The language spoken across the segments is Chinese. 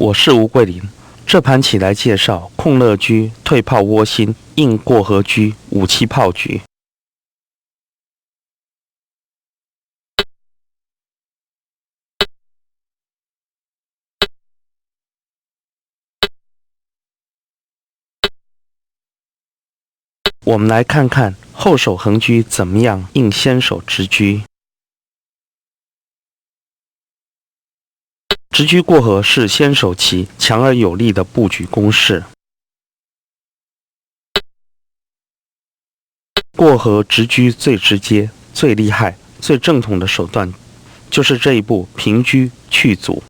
我是吴桂林。这盘棋来介绍控乐车、退炮窝心、应过河车、5-7炮局。我们来看看后手横车怎么样应先手直车。直车过河是先手棋强而有力的布局攻势。过河直车最直接、最厉害、最正统的手段，就是这一步平车去阻。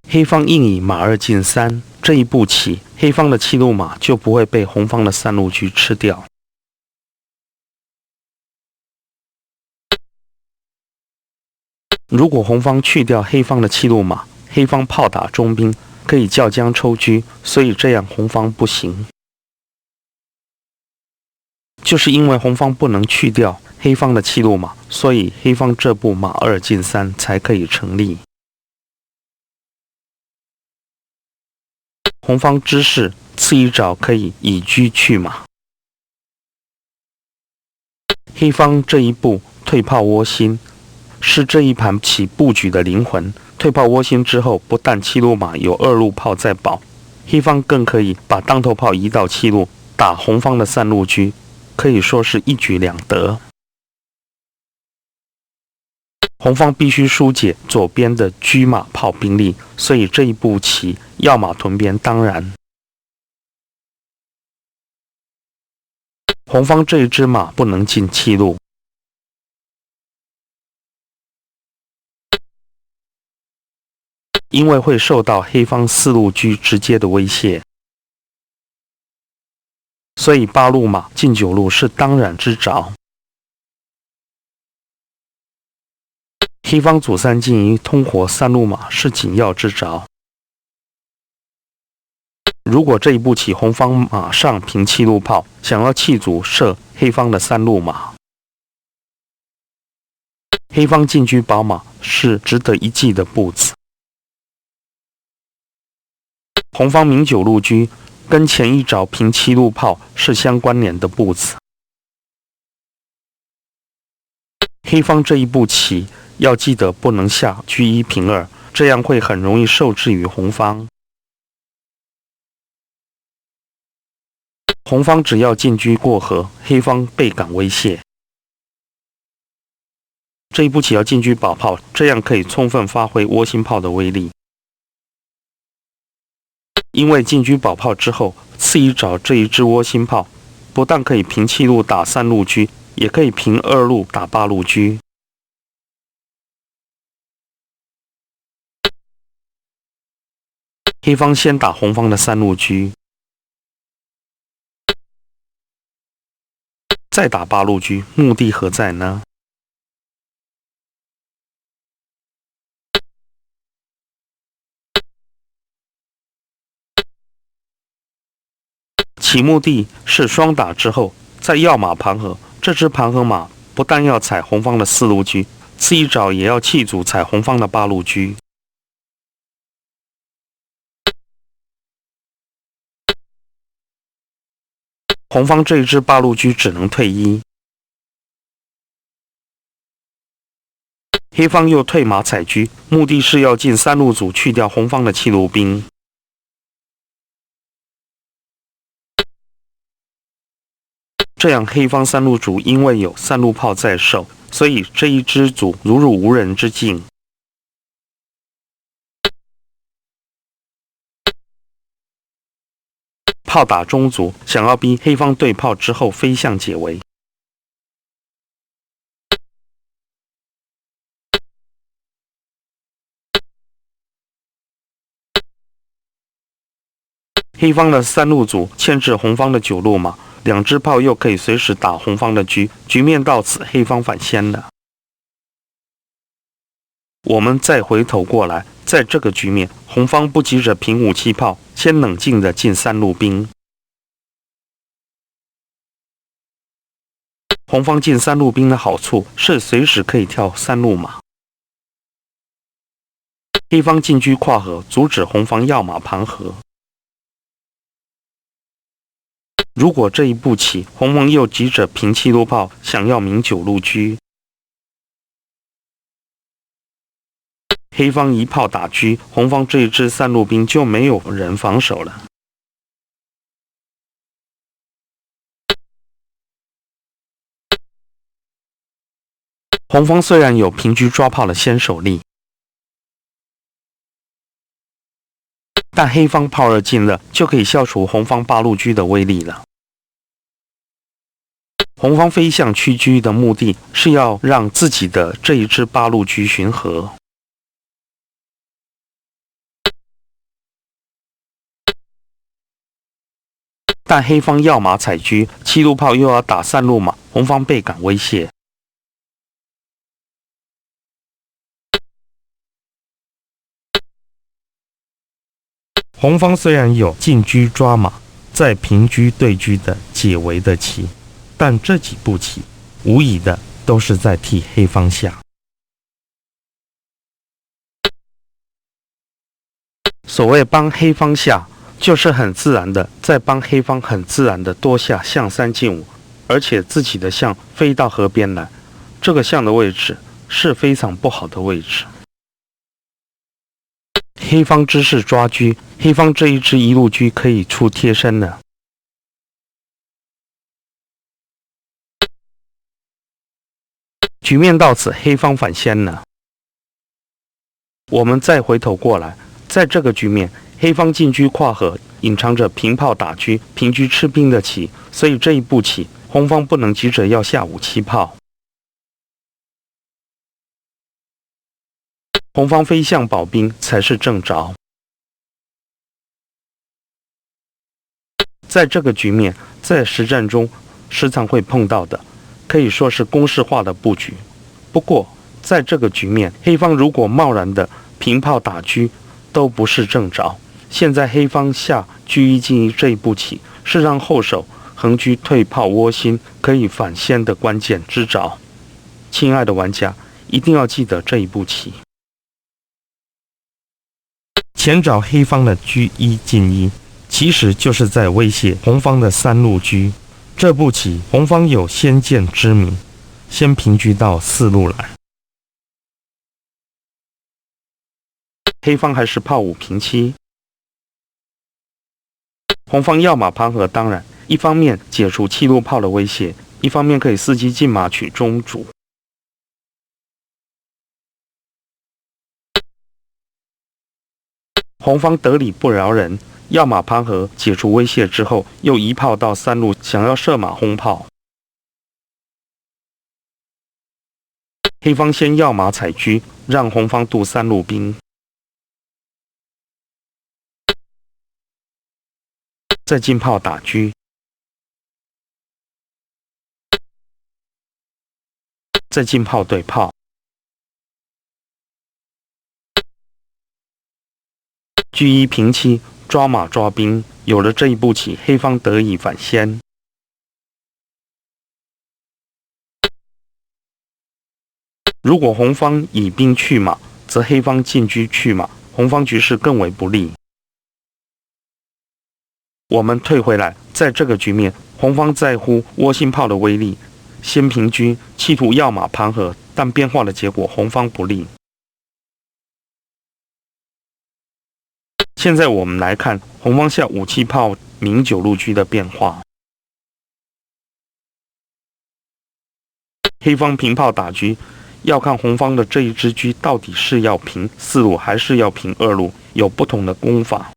黑方应以马2进3这一步棋，黑方的7路马就不会被红方的3路车吃掉。如果红方去掉黑方的7路马，黑方炮打中兵，可以叫将抽车，所以这样红方不行。就是因为红方不能去掉黑方的7路马，所以黑方这步马2进3才可以成立。红方知势，次一爪可以以车去马。黑方这一步退炮窝心，是这一盘棋布局的灵魂。退炮窝心之后，不但7路马有2路炮在保，黑方更可以把当头炮移到7路，打红方的3路车，可以说是一举两得。红方必须疏解左边的车马炮兵力，所以这一步棋要马屯边当然。红方这一只马不能进7路，因为会受到黑方4路车直接的威胁，所以8路马进9路是当然之着。黑方左3进1通活3路马是紧要之着。如果这一步棋红方马上平7路炮，想要弃卒射黑方的3路马，黑方进车保马是值得一记的步子。红方明9路车跟前一着平7路炮是相关联的步子。黑方这一步棋要记得不能下车1平2，这样会很容易受制于红方。红方只要进车过河，黑方倍感威胁。这一步棋要进车保炮，这样可以充分发挥窝心炮的威力。因为进车保炮之后，次一爪这一支窝心炮，不但可以平7路打3路车，也可以平2路打8路车。黑方先打红方的3路车，再打8路车，目的何在呢？其目的是双打之后，再要马盘合。这只盘合马不但要踩红方的4路车，次一爪也要弃卒踩红方的8路车。红方这一支8路车只能退1，黑方又退马踩车，目的是要进3路组去掉红方的7路兵。这样黑方3路组因为有3路炮在手，所以这一支组如入无人之境。炮打中卒，想要逼黑方对炮之后飞象解围。黑方的3路组牵制红方的9路马，2支炮又可以随时打红方的车，局面到此黑方反先了。我们再回头过来，在这个局面，红方不急着平5-7炮，先冷静地进3路兵。红方进3路兵的好处是随时可以跳3路马。黑方进车跨河，阻止红方要马盘河。如果这一步棋，红方又急着平7路炮，想要明9路车，黑方一炮打车，红方这一支3路兵就没有人防守了。红方虽然有平车抓炮的先手力，但黑方炮2进了，就可以消除红方8路车的威力了。红方飞象驱车的目的是要让自己的这一支8路车巡河，但黑方要马踩车，7路炮又要打3路马，红方倍感威胁。红方虽然有进车抓马，在平车对车的解围的棋，但这几步棋无疑的都是在替黑方下。所谓帮黑方下，就是很自然的在帮黑方很自然的多下象3进5，而且自己的象飞到河边来，这个象的位置是非常不好的位置。黑方之士抓车，黑方这一支1路车可以出贴身了。局面到此，黑方反先了。我们再回头过来，在这个局面，黑方进车跨河，隐藏着平炮打车、平车吃兵的棋，所以这一步棋，红方不能急着要下5、7炮。红方飞象保兵才是正着。在这个局面，在实战中时常会碰到的，可以说是公式化的布局。不过，在这个局面，黑方如果贸然的平炮打车，都不是正着。现在黑方下车1进1这一步棋，是让后手横车退炮窝心可以反先的关键之着。亲爱的玩家，一定要记得这一步棋。前找黑方的车1进1，其实就是在威胁红方的3路车。这步棋，红方有先见之明，先平车到4路来。黑方还是炮5平7，红方要马盘河，当然一方面解除7路炮的威胁，一方面可以伺机进马取中主。红方得理不饶人，要马盘河解除威胁之后，又1炮到3路，想要射马轰炮。黑方先要马踩车，让红方渡3路兵，再进炮打车，再进炮对炮。车1平7，抓马抓兵，有了这一步棋，黑方得以反先。如果红方以兵去马，则黑方进车去马，红方局势更为不利。我们退回来，在这个局面，红方在乎窝心炮的威力，先平车，企图要马盘河，但变化的结果红方不利。现在我们来看红方下5、7炮明9路车的变化。黑方平炮打车，要看红方的这一支车到底是要平4路还是要平2路，有不同的攻法。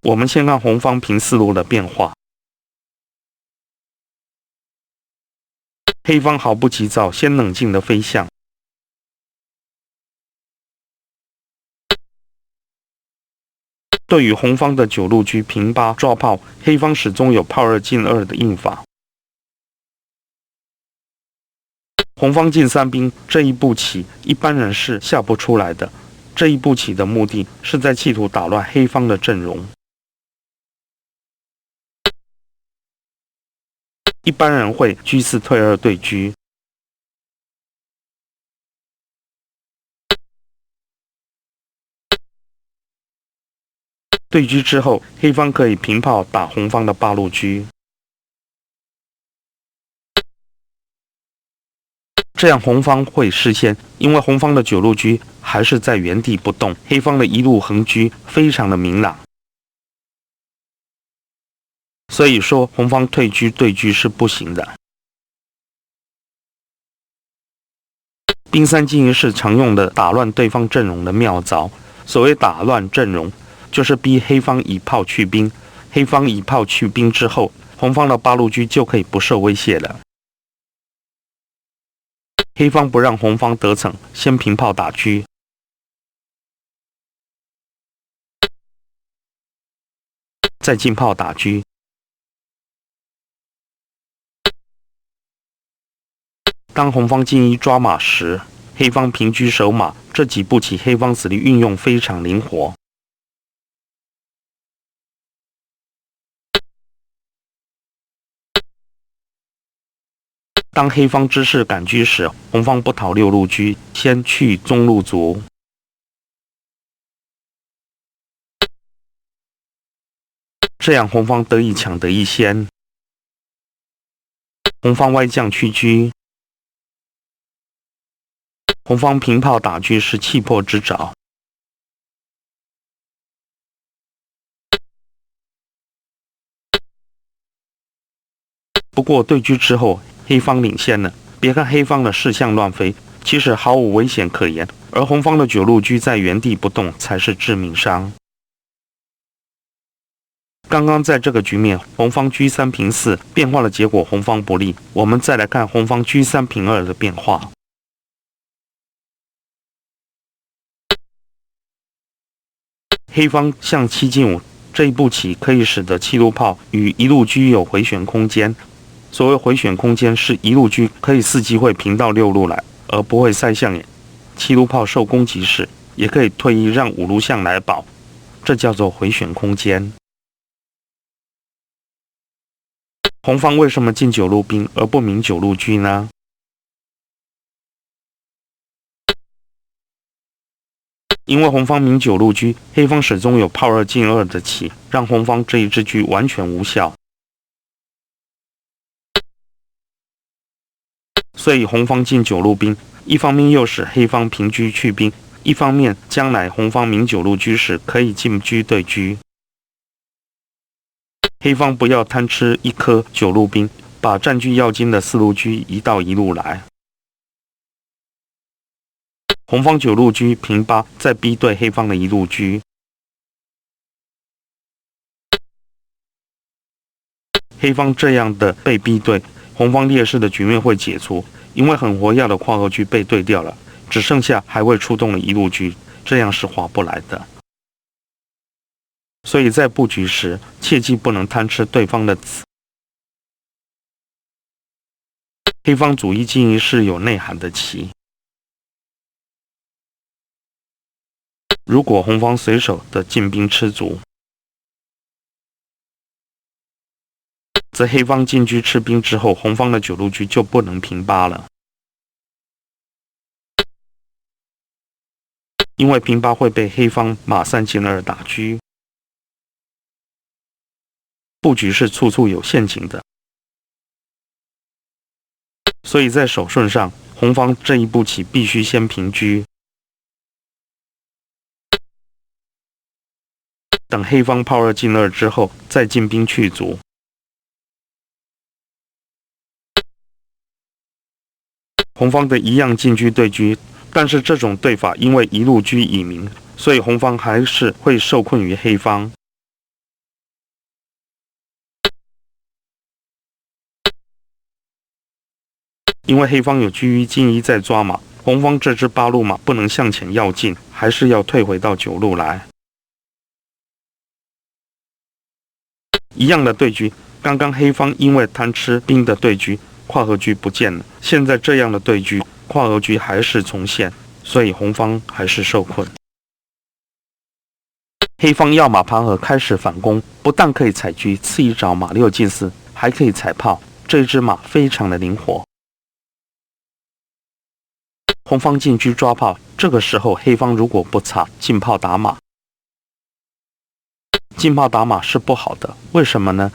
我们先看红方平4路的变化。黑方毫不急躁，先冷静的飞象。对于红方的9路车平8抓炮，黑方始终有炮2进2的应法。红方进3兵这一步棋，一般人是下不出来的。这一步棋的目的是在企图打乱黑方的阵容。一般人会车4退2对车。对车之后，黑方可以平炮打红方的8路车，这样红方会失先，因为红方的9路车还是在原地不动，黑方的1路横车非常的明朗，所以说红方退车对车是不行的。兵3进1是常用的打乱对方阵容的妙招。所谓打乱阵容，就是逼黑方以炮去兵。黑方以炮去兵之后，红方的8路车就可以不受威胁了。黑方不让红方得逞，先平炮打车，再进炮打车。当红方进1抓马时，黑方平车守马，这几步棋黑方子力运用非常灵活。当黑方知势赶车时，红方不讨6路车，先去中路卒，这样红方得以抢得一先。红方歪将去车，红方平炮打车是气魄之爪。不过对车之后，黑方领先了。别看黑方的士象乱飞，其实毫无危险可言，而红方的9路车在原地不动才是致命伤。刚刚在这个局面，红方车3平4变化的结果红方不利。我们再来看红方车3平2的变化。黑方象7进5这一步棋可以使得7路炮与1路车有回旋空间。所谓回旋空间，是1路车可以伺机会平到6路来，而不会塞象眼。7路炮受攻击时，也可以退役让5路象来保，这叫做回旋空间。红方为什么进9路兵而不明9路车呢？因为红方明9路车，黑方始终有炮2进2的棋，让红方这一支车完全无效。所以红方进9路兵，一方面又使黑方平车去兵，一方面将来红方明9路车时可以进车对车。黑方不要贪吃一颗9路兵，把占据要津的4路车移到1路来。红方9路车平8，再逼对黑方的1路车。黑方这样的被逼对，红方劣势的局面会解除，因为很活跃的跨河车被对掉了，只剩下还未出动的1路车，这样是划不来的。所以在布局时，切记不能贪吃对方的子。黑方主1进1是有内涵的棋。如果红方随手的进兵吃卒，则黑方进车吃兵之后，红方的9路车就不能平8了，因为平8会被黑方马3进2打车。布局是处处有陷阱的，所以在手顺上，红方这一步棋必须先平车，等黑方炮2进2之后，再进兵去卒。红方的一样进车对车，但是这种对法因为1路车已明，所以红方还是会受困于黑方。因为黑方有车1进1在抓马，红方这只8路马不能向前要进，还是要退回到9路来。一样的对车，刚刚黑方因为贪吃兵的对车，跨河车不见了，现在这样的对车，跨河车还是重现，所以红方还是受困。黑方要马盘河开始反攻，不但可以采车，次一着马6进4，还可以踩炮，这一只马非常的灵活。红方进车抓炮，这个时候黑方如果不插进炮打马，浸炮打马是不好的，为什么呢？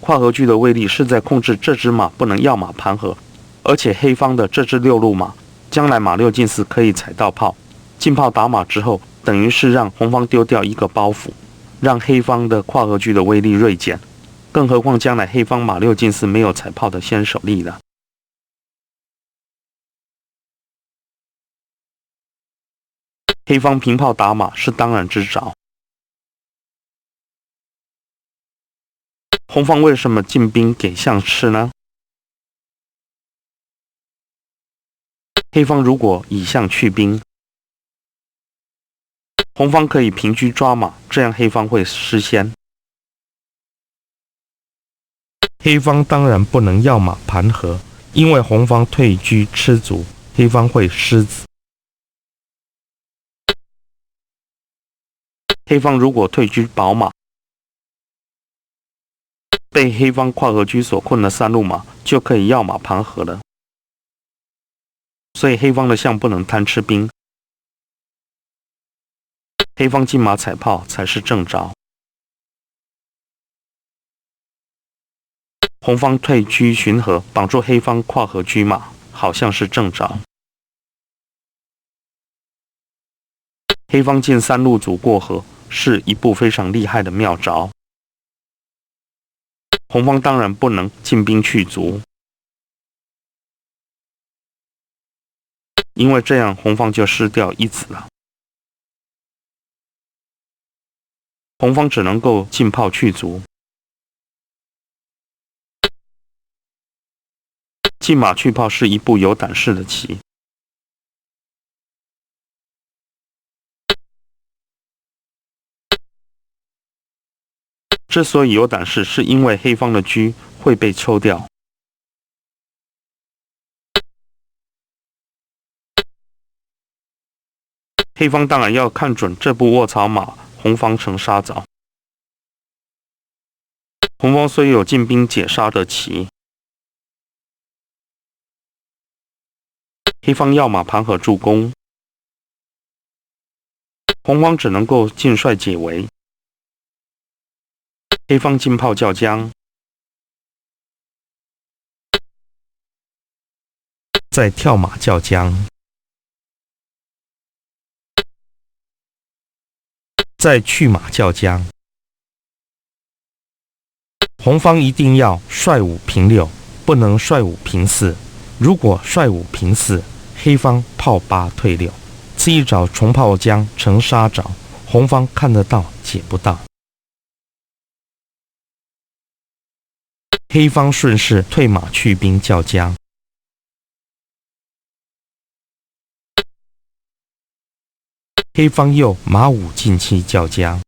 跨合车的威力是在控制这只马不能要马盘河，而且黑方的这只6路马，将来马6进4可以踩到炮。浸炮打马之后，等于是让红方丢掉一个包袱，让黑方的跨合车的威力锐减。更何况将来黑方马6进4没有踩炮的先手力了。黑方平炮打马是当然之兆。红方为什么进兵给象吃呢？黑方如果以象去兵，红方可以平车抓马，这样黑方会失先。黑方当然不能要马盘河，因为红方退车吃卒，黑方会失子。黑方如果退车保马，被黑方跨合车所困的3路马就可以要马盘河了。所以黑方的象不能贪吃兵，黑方进马踩炮才是正招。红方退车巡河，绑住黑方跨合车马，好像是正招。黑方进3路卒过河，是一步非常厉害的妙招。红方当然不能进兵去卒，因为这样红方就失掉一子了。红方只能够进炮去卒。进马去炮是一步有胆识的棋。之所以有胆识，是因为黑方的车会被抽掉。黑方当然要看准这步卧槽马，红方成杀早。红方虽有进兵解杀的棋，黑方要马盘河助攻，红方只能够进帅解围。黑方进炮叫将，再跳马叫将，再去马叫将。红方一定要帅5平6，不能帅5平4。如果帅5平4，黑方炮8退6，此一招重炮将成杀招，红方看得到解不到。黑方顺势退马去兵叫将，黑方又马5进7叫将，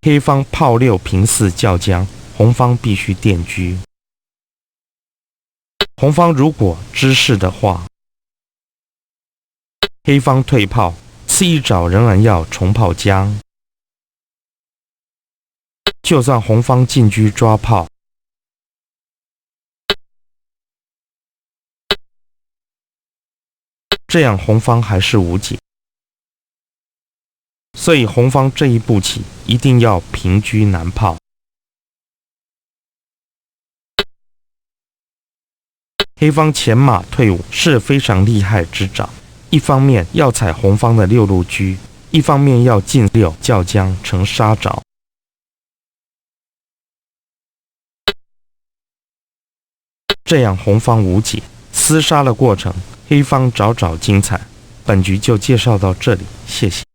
黑方炮6平4叫将，红方必须垫车。红方如果知势的话，黑方退炮，此一招仍然要重炮将。就算红方进车抓炮，这样红方还是无解。所以红方这一步棋一定要平车难炮。黑方前马退5是非常厉害之招，一方面要踩红方的6路车，一方面要进6叫将成杀招。这样红方无解，厮杀的过程黑方找精彩。本局就介绍到这里，谢谢。